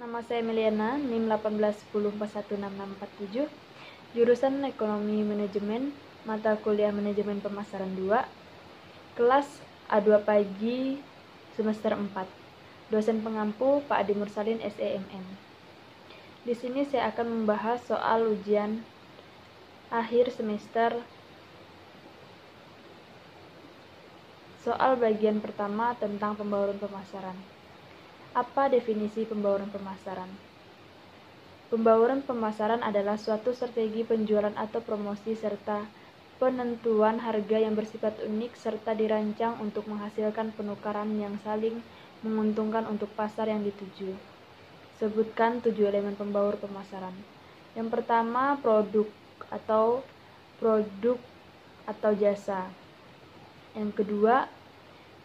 Nama saya Meliana, NIM 1810416647, jurusan Ekonomi Manajemen, mata kuliah Manajemen Pemasaran 2, kelas A2 pagi, semester 4. Dosen pengampu Pak Adi Mursalin, SEMM. Di sini saya akan membahas soal ujian akhir semester. Soal bagian pertama tentang pembauran pemasaran. Apa definisi pembauran pemasaran? Pembauran pemasaran adalah suatu strategi penjualan atau promosi serta penentuan harga yang bersifat unik serta dirancang untuk menghasilkan penukaran yang saling menguntungkan untuk pasar yang dituju. Sebutkan 7 elemen pembaur pemasaran. Yang pertama, produk atau jasa. Yang kedua,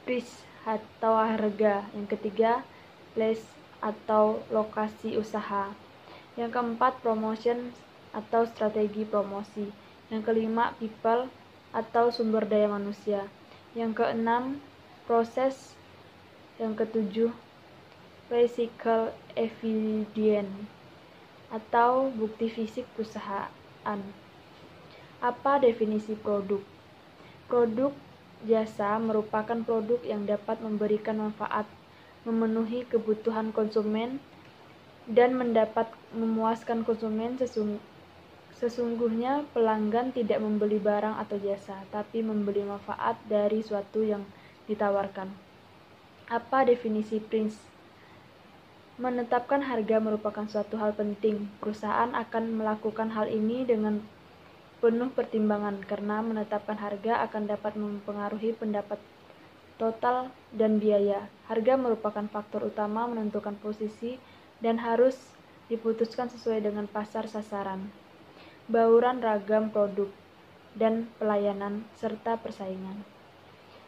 price atau harga. Yang ketiga, place atau lokasi usaha. Yang keempat, promotion atau strategi promosi. Yang kelima, people atau sumber daya manusia. Yang keenam, proses. Yang ketujuh, physical evidence atau bukti fisik perusahaan. Apa definisi produk? Produk jasa merupakan produk yang dapat memberikan manfaat, memenuhi kebutuhan konsumen, dan mendapat memuaskan konsumen. Sesungguhnya pelanggan tidak membeli barang atau jasa, tapi membeli manfaat dari suatu yang ditawarkan. Apa definisi price? Menetapkan harga merupakan suatu hal penting. Perusahaan akan melakukan hal ini dengan penuh pertimbangan, karena menetapkan harga akan dapat mempengaruhi pendapat total dan biaya. Harga merupakan faktor utama menentukan posisi dan harus diputuskan sesuai dengan pasar sasaran, bauran ragam produk, dan pelayanan, serta persaingan.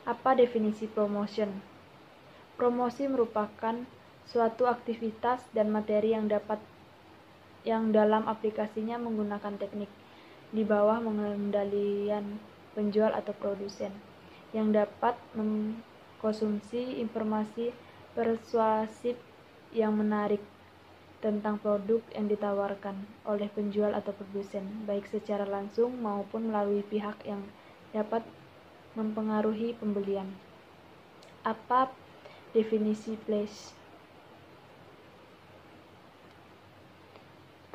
Apa definisi promotion? Promosi merupakan suatu aktivitas dan materi yang dalam aplikasinya menggunakan teknik di bawah pengendalian penjual atau produsen yang dapat mengkonsumsi informasi persuasif yang menarik tentang produk yang ditawarkan oleh penjual atau produsen, baik secara langsung maupun melalui pihak yang dapat mempengaruhi pembelian. Apa definisi place?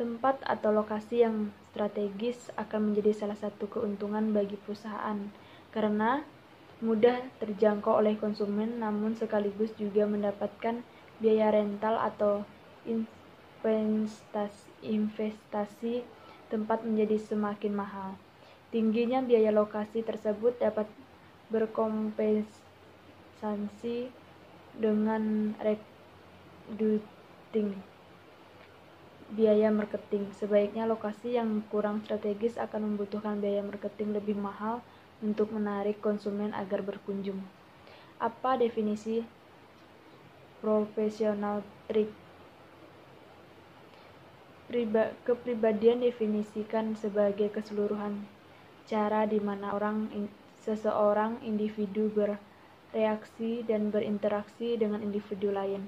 Tempat atau lokasi yang strategis akan menjadi salah satu keuntungan bagi perusahaan karena mudah terjangkau oleh konsumen, namun sekaligus juga mendapatkan biaya rental atau investasi tempat menjadi semakin mahal. Tingginya biaya lokasi tersebut dapat berkompensasi dengan reducing biaya marketing. Sebaiknya lokasi yang kurang strategis akan membutuhkan biaya marketing lebih mahal untuk menarik konsumen agar berkunjung. Apa definisi professional trait? Kepribadian definisikan sebagai keseluruhan cara di mana seseorang individu bereaksi dan berinteraksi dengan individu lain.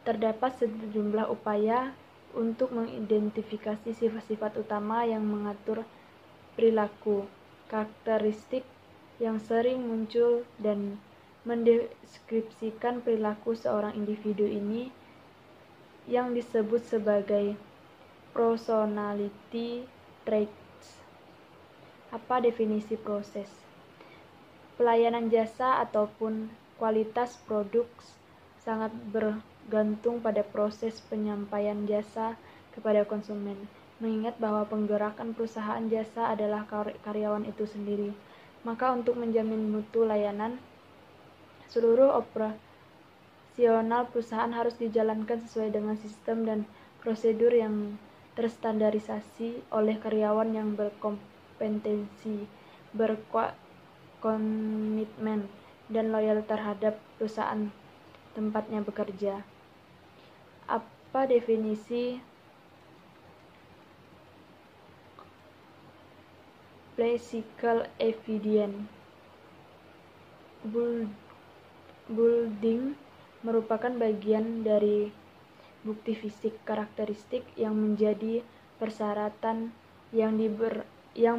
Terdapat sejumlah upaya untuk mengidentifikasi sifat-sifat utama yang mengatur perilaku, karakteristik yang sering muncul, dan mendeskripsikan perilaku seorang individu ini yang disebut sebagai personality traits. Apa definisi proses? Pelayanan jasa ataupun kualitas produk sangat bergantung pada proses penyampaian jasa kepada konsumen, mengingat bahwa penggerakan perusahaan jasa adalah karyawan itu sendiri. Maka untuk menjamin mutu layanan, seluruh operasional perusahaan harus dijalankan sesuai dengan sistem dan prosedur yang terstandarisasi oleh karyawan yang berkompetensi, berkomitmen, dan loyal terhadap perusahaan tempatnya bekerja. Apa definisi physical evidence? Building merupakan bagian dari bukti fisik karakteristik yang menjadi persyaratan yang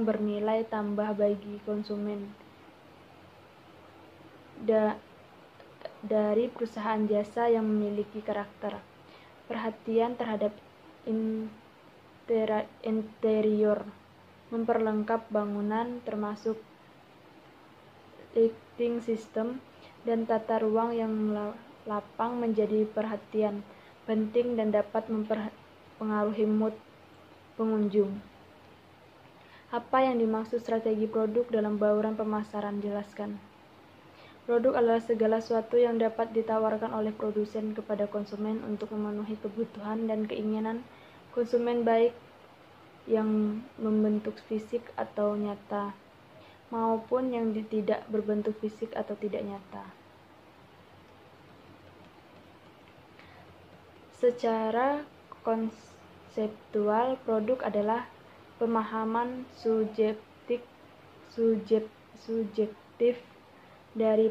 bernilai tambah bagi konsumen dari perusahaan jasa yang memiliki karakter. Perhatian terhadap interior, memperlengkap bangunan termasuk lighting system dan tata ruang yang lapang menjadi perhatian penting dan dapat mempengaruhi mood pengunjung. Apa yang dimaksud strategi produk dalam bauran pemasaran? Jelaskan. Produk adalah segala sesuatu yang dapat ditawarkan oleh produsen kepada konsumen untuk memenuhi kebutuhan dan keinginan konsumen, baik yang membentuk fisik atau nyata maupun yang tidak berbentuk fisik atau tidak nyata. Secara konseptual, produk adalah pemahaman subjektif dari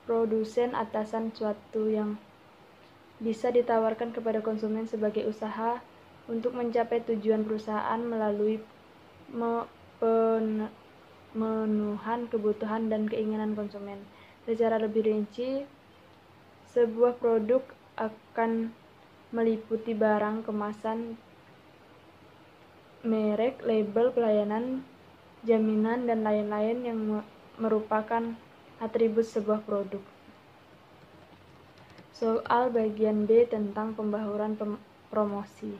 produsen atasan suatu yang bisa ditawarkan kepada konsumen sebagai usaha untuk mencapai tujuan perusahaan melalui pemenuhan kebutuhan dan keinginan konsumen. Secara lebih rinci, sebuah produk akan meliputi barang, kemasan, merek, label, pelayanan, jaminan, dan lain-lain yang merupakan atribut sebuah produk. Soal bagian B tentang pembauran promosi.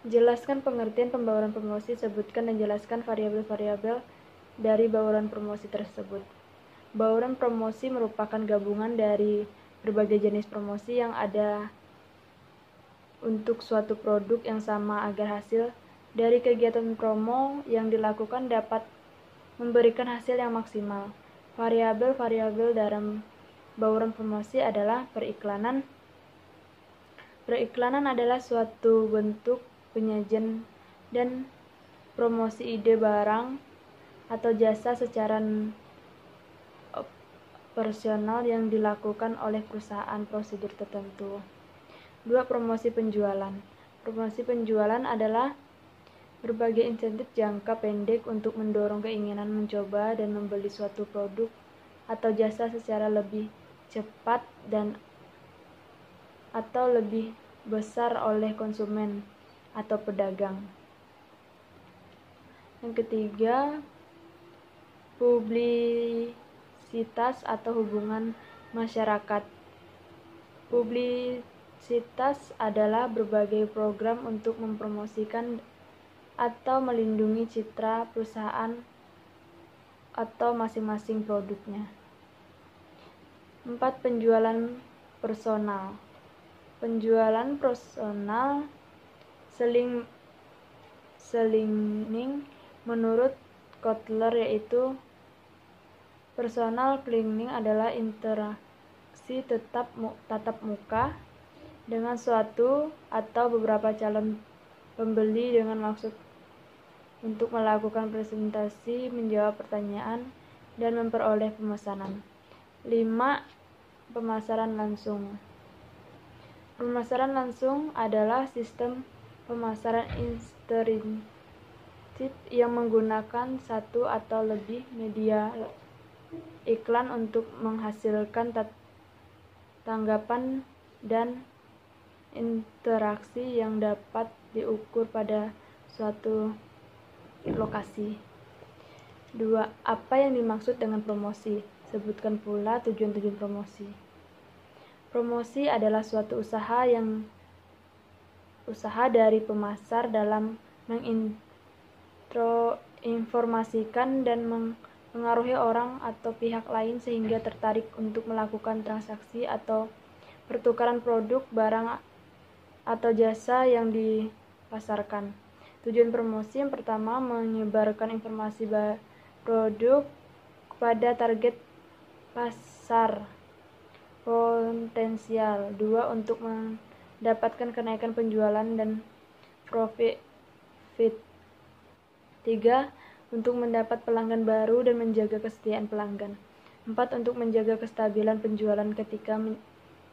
Jelaskan pengertian pembauran promosi, sebutkan dan jelaskan variabel-variabel dari bauran promosi tersebut. Bauran promosi merupakan gabungan dari berbagai jenis promosi yang ada untuk suatu produk yang sama agar hasil dari kegiatan promo yang dilakukan dapat memberikan hasil yang maksimal. Variabel-variabel dalam bauran promosi adalah periklanan. Periklanan adalah suatu bentuk penyajian dan promosi ide barang atau jasa secara operasional yang dilakukan oleh perusahaan prosedur tertentu. 2. Promosi penjualan. Promosi penjualan adalah berbagai insentif jangka pendek untuk mendorong keinginan mencoba dan membeli suatu produk atau jasa secara lebih cepat atau lebih besar oleh konsumen atau pedagang. Yang ketiga, publisitas atau hubungan masyarakat. Publisitas adalah berbagai program untuk mempromosikan atau melindungi citra perusahaan atau masing-masing produknya. 4. Penjualan personal. Penjualan personal selling menurut Kotler yaitu personal cleaning adalah interaksi tatap muka dengan suatu atau beberapa calon pembeli dengan maksud untuk melakukan presentasi, menjawab pertanyaan, dan memperoleh pemesanan. 5. Pemasaran langsung. Pemasaran langsung adalah sistem pemasaran intensif yang menggunakan satu atau lebih media iklan untuk menghasilkan tanggapan dan interaksi yang dapat diukur pada suatu lokasi. 2. Apa yang dimaksud dengan promosi? Sebutkan pula tujuan-tujuan promosi. Promosi adalah suatu usaha dari pemasar dalam menginformasikan dan mengaruhi orang atau pihak lain sehingga tertarik untuk melakukan transaksi atau pertukaran produk, barang, atau jasa yang dipasarkan. Tujuan promosi yang pertama, menyebarkan informasi produk kepada target pasar potensial. 2. Untuk mendapatkan kenaikan penjualan dan profit. 3. Untuk mendapat pelanggan baru dan menjaga kesetiaan pelanggan. 4. Untuk menjaga kestabilan penjualan ketika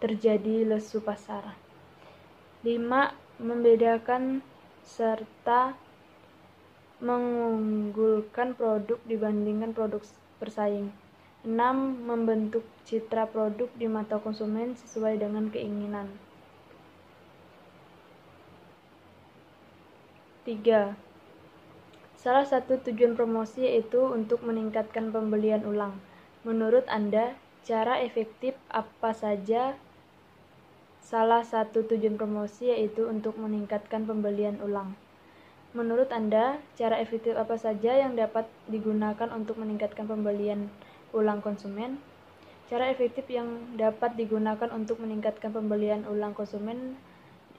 terjadi lesu pasar. 5. Membedakan serta mengunggulkan produk dibandingkan produk bersaing. 6. Membentuk citra produk di mata konsumen sesuai dengan keinginan. 3. Salah satu tujuan promosi yaitu untuk meningkatkan pembelian ulang. Menurut Anda, cara efektif apa saja? Salah satu tujuan promosi yaitu untuk meningkatkan pembelian ulang. Menurut Anda, cara efektif apa saja yang dapat digunakan untuk meningkatkan pembelian ulang konsumen? Cara efektif yang dapat digunakan untuk meningkatkan pembelian ulang konsumen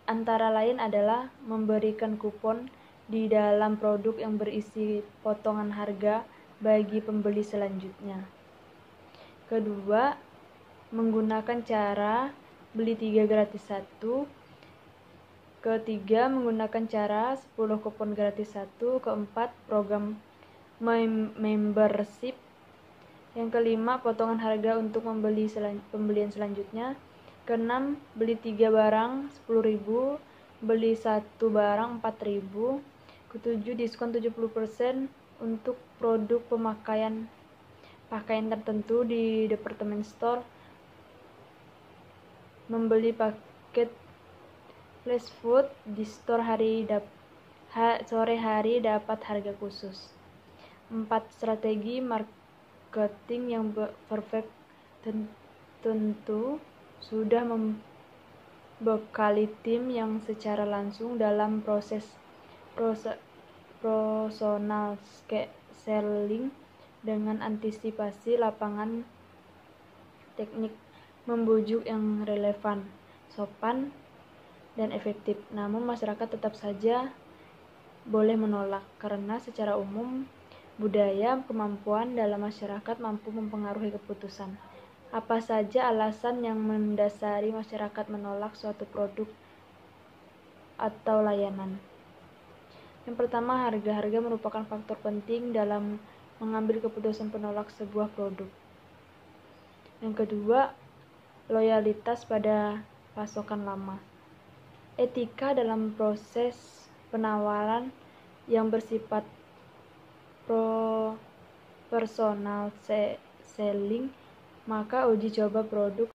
antara lain adalah memberikan kupon di dalam produk yang berisi potongan harga bagi pembeli selanjutnya. Kedua, menggunakan cara beli 3 gratis 1. Ketiga, menggunakan cara 10 kupon gratis 1. Keempat, program membership. Yang kelima, potongan harga untuk pembelian selanjutnya. Keenam, beli 3 barang 10.000, beli 1 barang 4.000. Ketujuh, diskon 70% untuk produk pakaian tertentu di departemen store. Membeli paket flash food di store sore hari dapat harga khusus. 4. Strategi marketing yang perfect tentu sudah membekali tim yang secara langsung dalam proses personal selling dengan antisipasi lapangan teknik membujuk yang relevan, sopan, dan efektif. Namun masyarakat tetap saja boleh menolak karena secara umum budaya kemampuan dalam masyarakat mampu mempengaruhi keputusan. Apa saja alasan yang mendasari masyarakat menolak suatu produk atau layanan? Yang pertama, harga merupakan faktor penting dalam mengambil keputusan penolak sebuah produk. Yang kedua, loyalitas pada pasokan lama. Etika dalam proses penawaran yang bersifat personal selling, maka uji coba produk